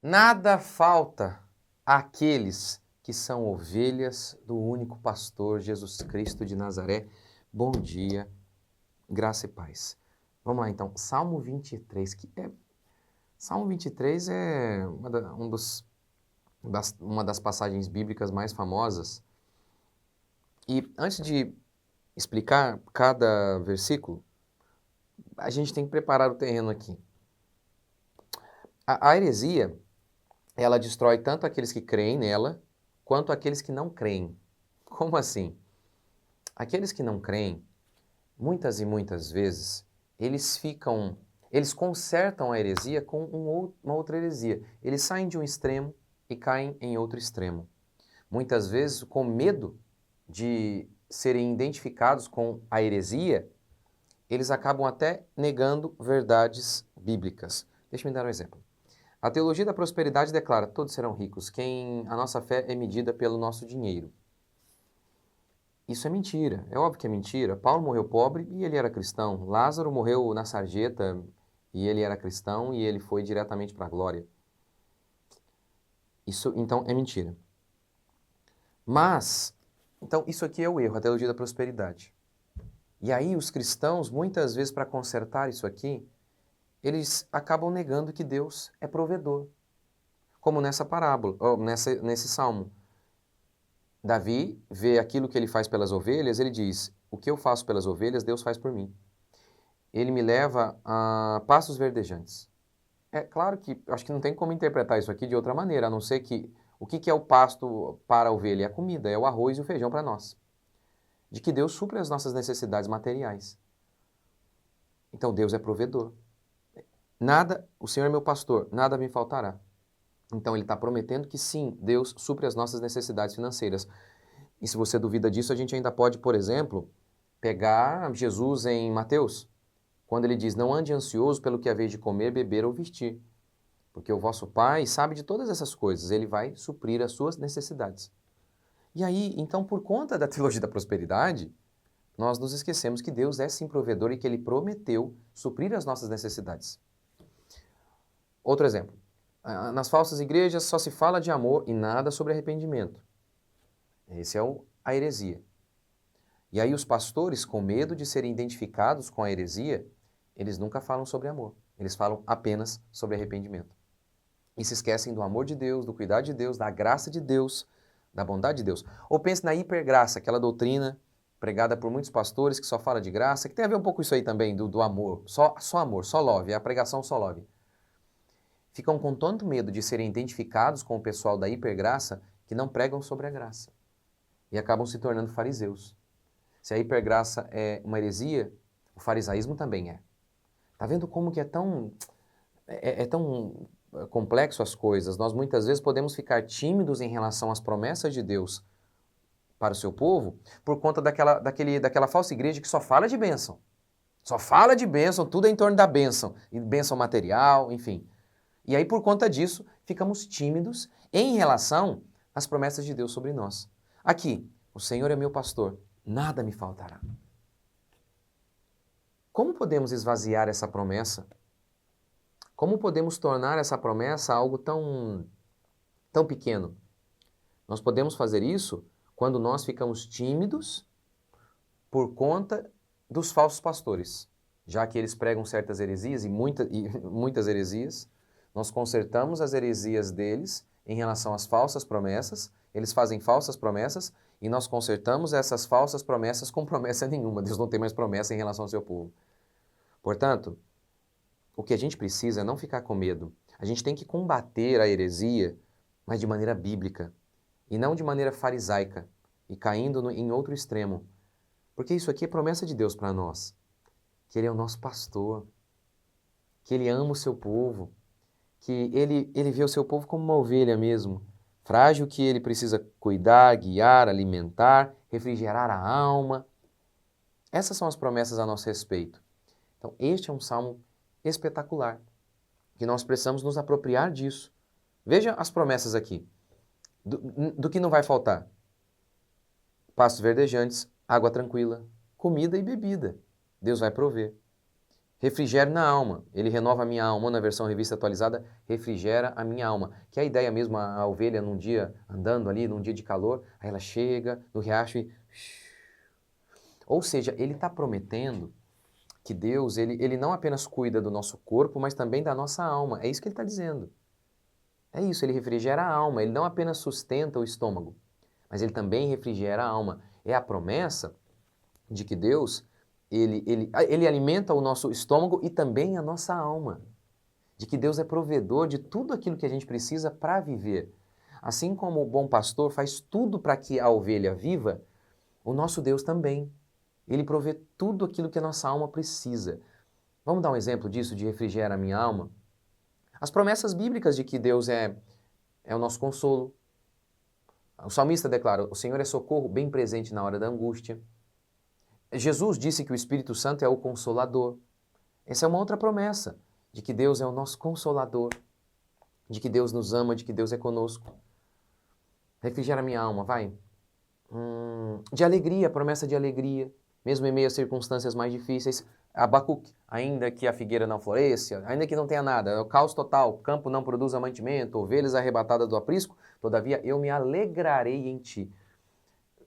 Nada falta àqueles que são ovelhas do único pastor, Jesus Cristo de Nazaré. Bom dia, graça e paz. Vamos lá então, Salmo 23, Salmo 23 é uma das passagens bíblicas mais famosas. E antes de explicar cada versículo, a gente tem que preparar o terreno aqui. A heresia, ela destrói tanto aqueles que creem nela, quanto aqueles que não creem. Como assim? Aqueles que não creem, muitas e muitas vezes, eles consertam a heresia com uma outra heresia. Eles saem de um extremo e caem em outro extremo. Muitas vezes, com medo de serem identificados com a heresia, eles acabam até negando verdades bíblicas. Deixa eu me dar um exemplo. A teologia da prosperidade declara: todos serão ricos, a nossa fé é medida pelo nosso dinheiro. Isso é mentira, é óbvio que é mentira. Paulo morreu pobre e ele era cristão. Lázaro morreu na sarjeta e ele era cristão e ele foi diretamente para a glória. Isso, então, é mentira. Mas, então, isso aqui é o erro, a teologia da prosperidade. E aí os cristãos, muitas vezes, para consertar isso aqui, eles acabam negando que Deus é provedor. Como nessa parábola, ou nesse salmo. Davi vê aquilo que ele faz pelas ovelhas, ele diz: o que eu faço pelas ovelhas, Deus faz por mim. Ele me leva a pastos verdejantes. É claro que acho que não tem como interpretar isso aqui de outra maneira, a não ser que o que é o pasto para a ovelha? É a comida, é o arroz e o feijão para nós. De que Deus supre as nossas necessidades materiais. Então Deus é provedor. O Senhor é meu pastor, nada me faltará. Então ele está prometendo que sim, Deus supre as nossas necessidades financeiras. E se você duvida disso, a gente ainda pode, por exemplo, pegar Jesus em Mateus, quando ele diz: não ande ansioso pelo que haveis de comer, beber ou vestir, porque o vosso Pai sabe de todas essas coisas, ele vai suprir as suas necessidades. E aí, então, por conta da teologia da prosperidade, nós nos esquecemos que Deus é sim provedor e que ele prometeu suprir as nossas necessidades. Outro exemplo. Nas falsas igrejas só se fala de amor e nada sobre arrependimento. Esse é a heresia. E aí os pastores, com medo de serem identificados com a heresia, eles nunca falam sobre amor. Eles falam apenas sobre arrependimento. E se esquecem do amor de Deus, do cuidado de Deus, da graça de Deus, da bondade de Deus. Ou pense na hipergraça, aquela doutrina pregada por muitos pastores que só fala de graça, que tem a ver um pouco isso aí também, do amor. Só amor, só love, é a pregação só love. Ficam com tanto medo de serem identificados com o pessoal da hipergraça que não pregam sobre a graça. E acabam se tornando fariseus. Se a hipergraça é uma heresia, o farisaísmo também é. Tá vendo como que é tão complexo as coisas? Nós muitas vezes podemos ficar tímidos em relação às promessas de Deus para o seu povo por conta daquela falsa igreja que só fala de bênção. Só fala de bênção, tudo é em torno da bênção. E bênção material, enfim. E aí, por conta disso, ficamos tímidos em relação às promessas de Deus sobre nós. Aqui, o Senhor é meu pastor, nada me faltará. Como podemos esvaziar essa promessa? Como podemos tornar essa promessa algo tão pequeno? Nós podemos fazer isso quando nós ficamos tímidos por conta dos falsos pastores. Já que eles pregam certas heresias e muitas heresias, nós consertamos as heresias deles em relação às falsas promessas, eles fazem falsas promessas e nós consertamos essas falsas promessas com promessa nenhuma. Deus não tem mais promessa em relação ao seu povo. Portanto, o que a gente precisa é não ficar com medo. A gente tem que combater a heresia, mas de maneira bíblica, e não de maneira farisaica, e caindo em outro extremo. Porque isso aqui é promessa de Deus para nós, que Ele é o nosso pastor, que Ele ama o seu povo, que ele vê o seu povo como uma ovelha mesmo, frágil, que Ele precisa cuidar, guiar, alimentar, refrigerar a alma. Essas são as promessas a nosso respeito. Então, este é um salmo espetacular, que nós precisamos nos apropriar disso. Veja as promessas aqui. Do que não vai faltar? Pastos verdejantes, água tranquila, comida e bebida. Deus vai prover. refrigério na alma. Ele renova a minha alma, ou na versão revista atualizada, refrigera a minha alma. Que é a ideia mesmo, a ovelha num dia andando ali, num dia de calor, aí ela chega no riacho e... Ou seja, ele está prometendo que Deus, ele não apenas cuida do nosso corpo, mas também da nossa alma. É isso que ele está dizendo. É isso, ele refrigera a alma, ele não apenas sustenta o estômago, mas ele também refrigera a alma. É a promessa de que Deus, ele alimenta o nosso estômago e também a nossa alma. De que Deus é provedor de tudo aquilo que a gente precisa para viver. Assim como o bom pastor faz tudo para que a ovelha viva, o nosso Deus também. Ele provê tudo aquilo que a nossa alma precisa. Vamos dar um exemplo disso, de refrigerar a minha alma? As promessas bíblicas de que Deus é o nosso consolo. O salmista declara, o Senhor é socorro bem presente na hora da angústia. Jesus disse que o Espírito Santo é o Consolador. Essa é uma outra promessa, de que Deus é o nosso Consolador, de que Deus nos ama, de que Deus é conosco. Refrigera minha alma, vai. De alegria, promessa de alegria, mesmo em meio a circunstâncias mais difíceis. Abacuque, ainda que a figueira não floresça, ainda que não tenha nada, é o caos total, o campo não produza mantimento, ovelhas arrebatadas do aprisco, todavia eu me alegrarei em ti.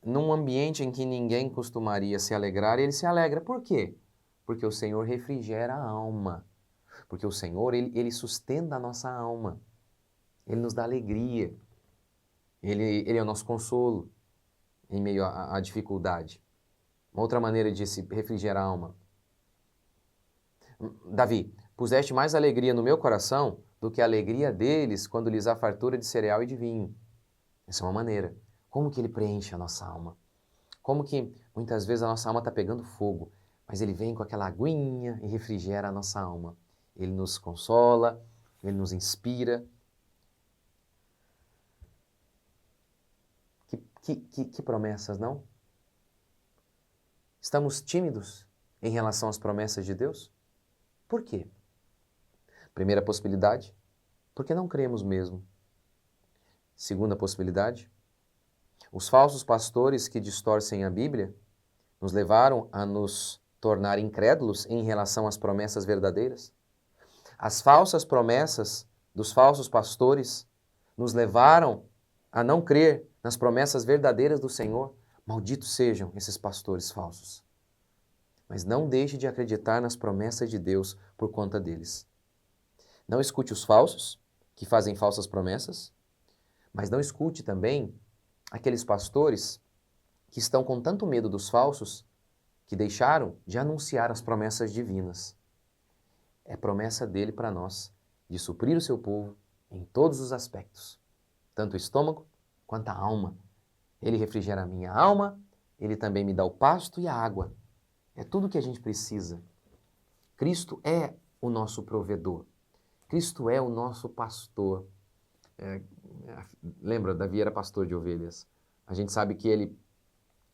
Num ambiente em que ninguém costumaria se alegrar, ele se alegra. Por quê? Porque o Senhor refrigera a alma. Porque o Senhor, ele sustenta a nossa alma. Ele nos dá alegria. Ele é o nosso consolo em meio à dificuldade. Uma outra maneira de se refrigerar a alma. Davi, puseste mais alegria no meu coração do que a alegria deles quando lhes há fartura de cereal e de vinho. Essa é uma maneira. Como que ele preenche a nossa alma? Como que muitas vezes a nossa alma está pegando fogo, mas ele vem com aquela aguinha e refrigera a nossa alma. Ele nos consola, ele nos inspira. Que promessas, não? Estamos tímidos em relação às promessas de Deus? Por quê? Primeira possibilidade, porque não cremos mesmo. Segunda possibilidade, os falsos pastores que distorcem a Bíblia nos levaram a nos tornar incrédulos em relação às promessas verdadeiras. As falsas promessas dos falsos pastores nos levaram a não crer nas promessas verdadeiras do Senhor. Malditos sejam esses pastores falsos. Mas não deixe de acreditar nas promessas de Deus por conta deles. Não escute os falsos, que fazem falsas promessas, mas não escute também aqueles pastores que estão com tanto medo dos falsos que deixaram de anunciar as promessas divinas. É promessa dele para nós de suprir o seu povo em todos os aspectos, tanto o estômago quanto a alma. Ele refrigera a minha alma, ele também me dá o pasto e a água. É tudo o que a gente precisa. Cristo é o nosso provedor. Cristo é o nosso pastor. Lembra, Davi era pastor de ovelhas. A gente sabe que ele,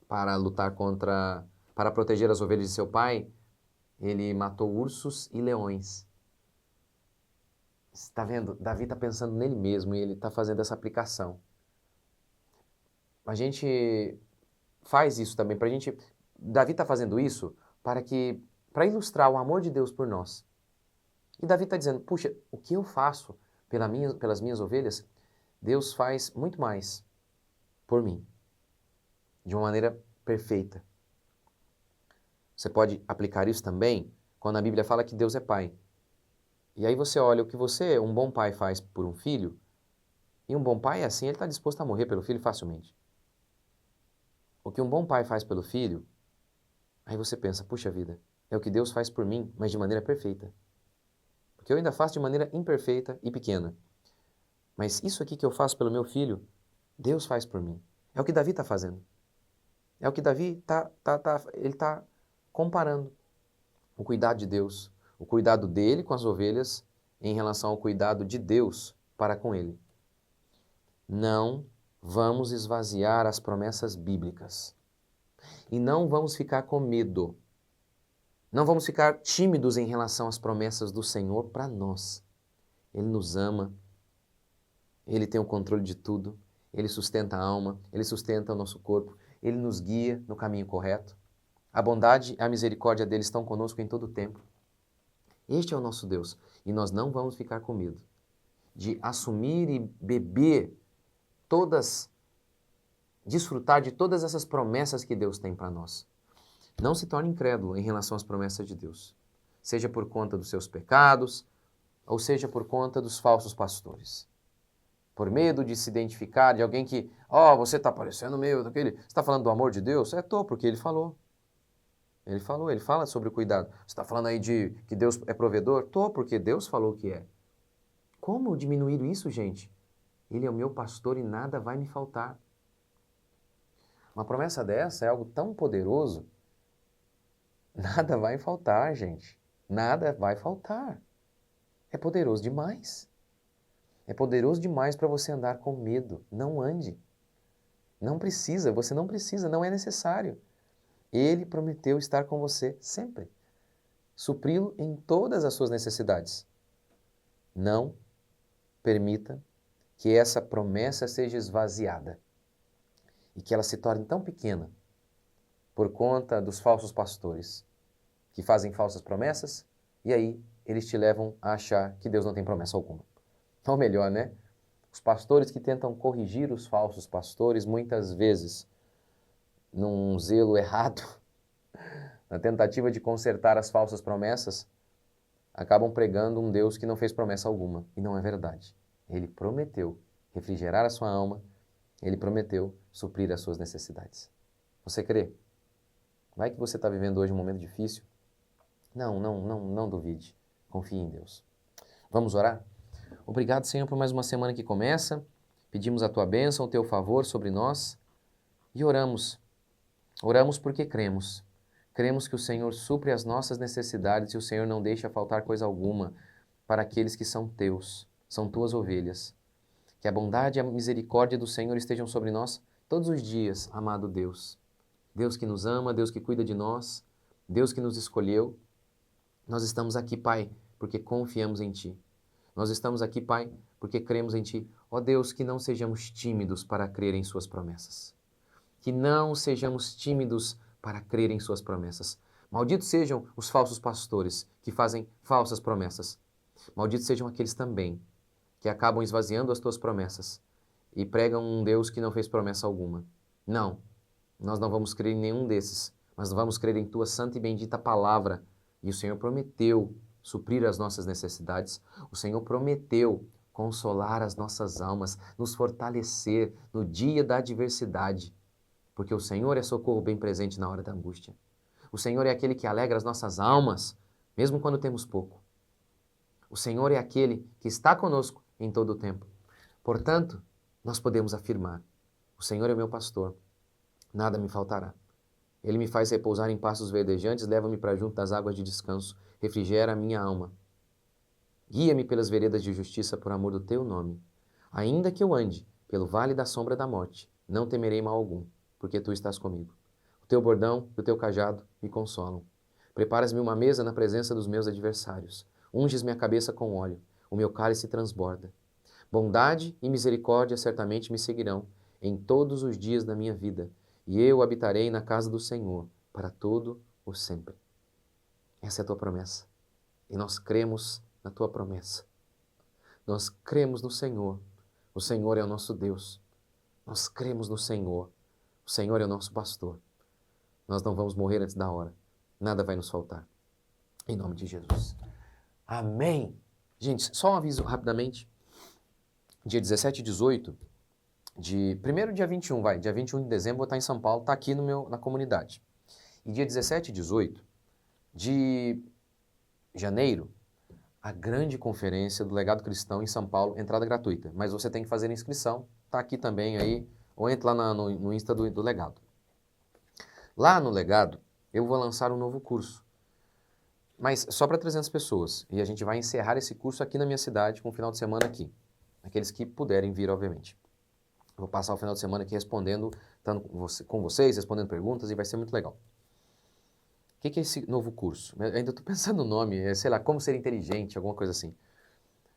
para proteger as ovelhas de seu pai, ele matou ursos e leões. Está vendo? Davi está pensando nele mesmo e ele está fazendo essa aplicação. A gente faz isso também Davi está fazendo isso para ilustrar o amor de Deus por nós. E Davi está dizendo, puxa, o que eu faço pelas minhas ovelhas, Deus faz muito mais por mim, de uma maneira perfeita. Você pode aplicar isso também quando a Bíblia fala que Deus é pai. E aí você olha o que um bom pai, faz por um filho, e um bom pai é assim, ele está disposto a morrer pelo filho facilmente. O que um bom pai faz pelo filho, aí você pensa, puxa vida, é o que Deus faz por mim, mas de maneira perfeita. Porque eu ainda faço de maneira imperfeita e pequena. Mas isso aqui que eu faço pelo meu filho, Deus faz por mim. É o que Davi está fazendo. É o que Davi está comparando. O cuidado de Deus, o cuidado dele com as ovelhas em relação ao cuidado de Deus para com ele. Não vamos esvaziar as promessas bíblicas. E não vamos ficar com medo. Não vamos ficar tímidos em relação às promessas do Senhor para nós. Ele nos ama. Ele tem o controle de tudo. Ele sustenta a alma. Ele sustenta o nosso corpo. Ele nos guia no caminho correto. A bondade e a misericórdia dele estão conosco em todo o tempo. Este é o nosso Deus. E nós não vamos ficar com medo de assumir e beber todas, desfrutar de todas essas promessas que Deus tem para nós. Não se torne incrédulo em relação às promessas de Deus, seja por conta dos seus pecados, ou seja por conta dos falsos pastores. Por medo de se identificar de alguém que, você está parecendo meu, daquele, você está falando do amor de Deus? Porque ele falou. Ele fala sobre o cuidado. Você está falando aí de que Deus é provedor? Porque Deus falou que é. Como diminuir isso, gente? Ele é o meu pastor e nada vai me faltar. Uma promessa dessa é algo tão poderoso, nada vai faltar, gente. Nada vai faltar. É poderoso demais. É poderoso demais para você andar com medo. Não ande. Não precisa, você não precisa, não é necessário. Ele prometeu estar com você sempre. Supri-lo em todas as suas necessidades. Não permita que essa promessa seja esvaziada e que ela se torne tão pequena por conta dos falsos pastores que fazem falsas promessas e aí eles te levam a achar que Deus não tem promessa alguma. Ou melhor, né? Os pastores que tentam corrigir os falsos pastores, muitas vezes, num zelo errado, na tentativa de consertar as falsas promessas, acabam pregando um Deus que não fez promessa alguma. E não é verdade. Ele prometeu refrigerar a sua alma, ele prometeu suprir as suas necessidades. Você crê? Vai que você está vivendo hoje um momento difícil? Não duvide. Confie em Deus. Vamos orar? Obrigado, Senhor, por mais uma semana que começa. Pedimos a tua bênção, o teu favor sobre nós e oramos. Oramos porque cremos. Cremos que o Senhor supre as nossas necessidades e o Senhor não deixa faltar coisa alguma para aqueles que são teus, são tuas ovelhas. Que a bondade e a misericórdia do Senhor estejam sobre nós todos os dias, amado Deus. Deus que nos ama, Deus que cuida de nós, Deus que nos escolheu. Nós estamos aqui, Pai, porque confiamos em Ti. Nós estamos aqui, Pai, porque cremos em Ti. Ó Deus, que não sejamos tímidos para crer em Suas promessas. Que não sejamos tímidos para crer em Suas promessas. Malditos sejam os falsos pastores que fazem falsas promessas. Malditos sejam aqueles também que acabam esvaziando as Tuas promessas e pregam um Deus que não fez promessa alguma. Não, nós não vamos crer em nenhum desses, mas vamos crer em Tua santa e bendita palavra. E o Senhor prometeu suprir as nossas necessidades. O Senhor prometeu consolar as nossas almas, nos fortalecer no dia da adversidade, porque o Senhor é socorro bem presente na hora da angústia. O Senhor é aquele que alegra as nossas almas, mesmo quando temos pouco. O Senhor é aquele que está conosco em todo o tempo. Portanto, nós podemos afirmar: o Senhor é meu pastor, nada me faltará. Ele me faz repousar em pastos verdejantes, leva-me para junto das águas de descanso, refrigera a minha alma. Guia-me pelas veredas de justiça por amor do teu nome. Ainda que eu ande pelo vale da sombra da morte, não temerei mal algum, porque tu estás comigo. O teu bordão e o teu cajado me consolam. Preparas-me uma mesa na presença dos meus adversários. Unges minha cabeça com óleo, o meu cálice transborda. Bondade e misericórdia certamente me seguirão em todos os dias da minha vida, e eu habitarei na casa do Senhor para todo o sempre. Essa é a tua promessa. E nós cremos na tua promessa. Nós cremos no Senhor. O Senhor é o nosso Deus. Nós cremos no Senhor. O Senhor é o nosso pastor. Nós não vamos morrer antes da hora. Nada vai nos faltar. Em nome de Jesus. Amém. Gente, só um aviso rapidamente. Dia 17 e 18, primeiro dia 21, dia 21 de dezembro vou estar em São Paulo, está aqui na comunidade. E dia 17 e 18 de janeiro, a grande conferência do Legado Cristão em São Paulo, entrada gratuita. Mas você tem que fazer a inscrição, está aqui também aí, ou entra lá no Insta do Legado. Lá no Legado, eu vou lançar um novo curso, mas só para 300 pessoas. E a gente vai encerrar esse curso aqui na minha cidade, com um final de semana aqui. Aqueles que puderem vir, obviamente. Vou passar o final de semana aqui respondendo, estando com vocês, respondendo perguntas, e vai ser muito legal. O que é esse novo curso? Eu ainda estou pensando no nome, sei lá, como ser inteligente, alguma coisa assim.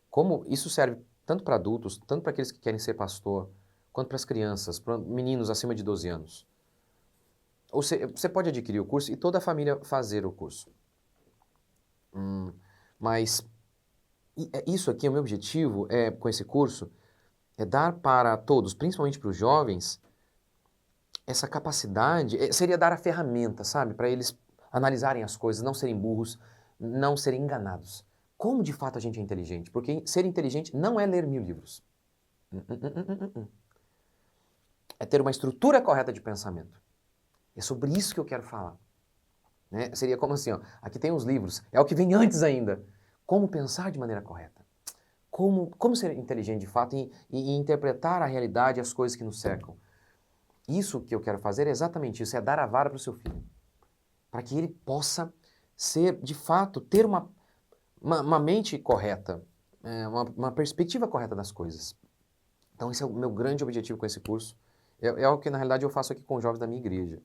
Como isso serve tanto para adultos, tanto para aqueles que querem ser pastor, quanto para as crianças, para meninos acima de 12 anos. Você pode adquirir o curso e toda a família fazer o curso. Mas isso aqui, o meu objetivo com esse curso, é dar para todos, principalmente para os jovens, essa capacidade, seria dar a ferramenta, sabe? Para eles analisarem as coisas, não serem burros, não serem enganados. Como de fato a gente é inteligente? Porque ser inteligente não é ler 1000 livros. É ter uma estrutura correta de pensamento. É sobre isso que eu quero falar. Né? Seria como assim, ó, aqui tem os livros, é o que vem antes ainda. Como pensar de maneira correta. Como ser inteligente de fato e interpretar a realidade e as coisas que nos cercam. Isso que eu quero fazer é exatamente isso, é dar a vara para o seu filho. Para que ele possa ser, de fato, ter uma mente correta, uma perspectiva correta das coisas. Então esse é o meu grande objetivo com esse curso. É algo que na realidade eu faço aqui com os jovens da minha igreja.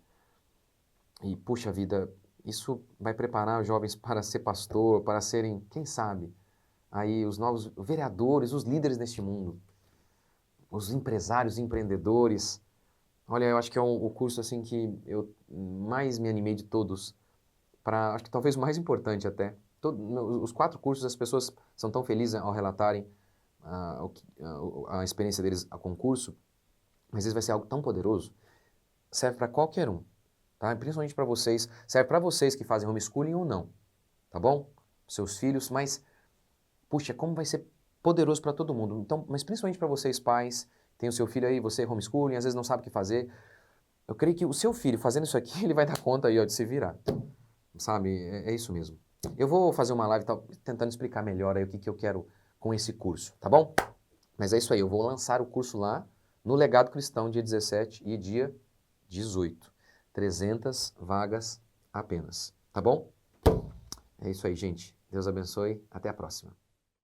E, puxa vida, isso vai preparar os jovens para ser pastor, para serem, quem sabe, aí os novos vereadores, os líderes deste mundo, os empresários, empreendedores. Olha, eu acho que é o curso assim que eu mais me animei de todos, acho que talvez o mais importante até. Os 4 cursos, as pessoas são tão felizes ao relatarem a experiência deles a concurso, mas isso vai ser algo tão poderoso, serve para qualquer um, tá? Principalmente para vocês, serve para vocês que fazem homeschooling ou não, tá bom? Seus filhos, mas, puxa, como vai ser poderoso para todo mundo. Então, mas principalmente para vocês pais, tem o seu filho aí, você homeschooling, às vezes não sabe o que fazer. Eu creio que o seu filho fazendo isso aqui, ele vai dar conta aí, ó, de se virar. Sabe? É isso mesmo. Eu vou fazer uma live tentando explicar melhor aí o que eu quero com esse curso, tá bom? Mas é isso aí, eu vou lançar o curso lá no Legado Cristão, dia 17 e dia 18. 300 vagas apenas, tá bom? É isso aí, gente. Deus abençoe. Até a próxima.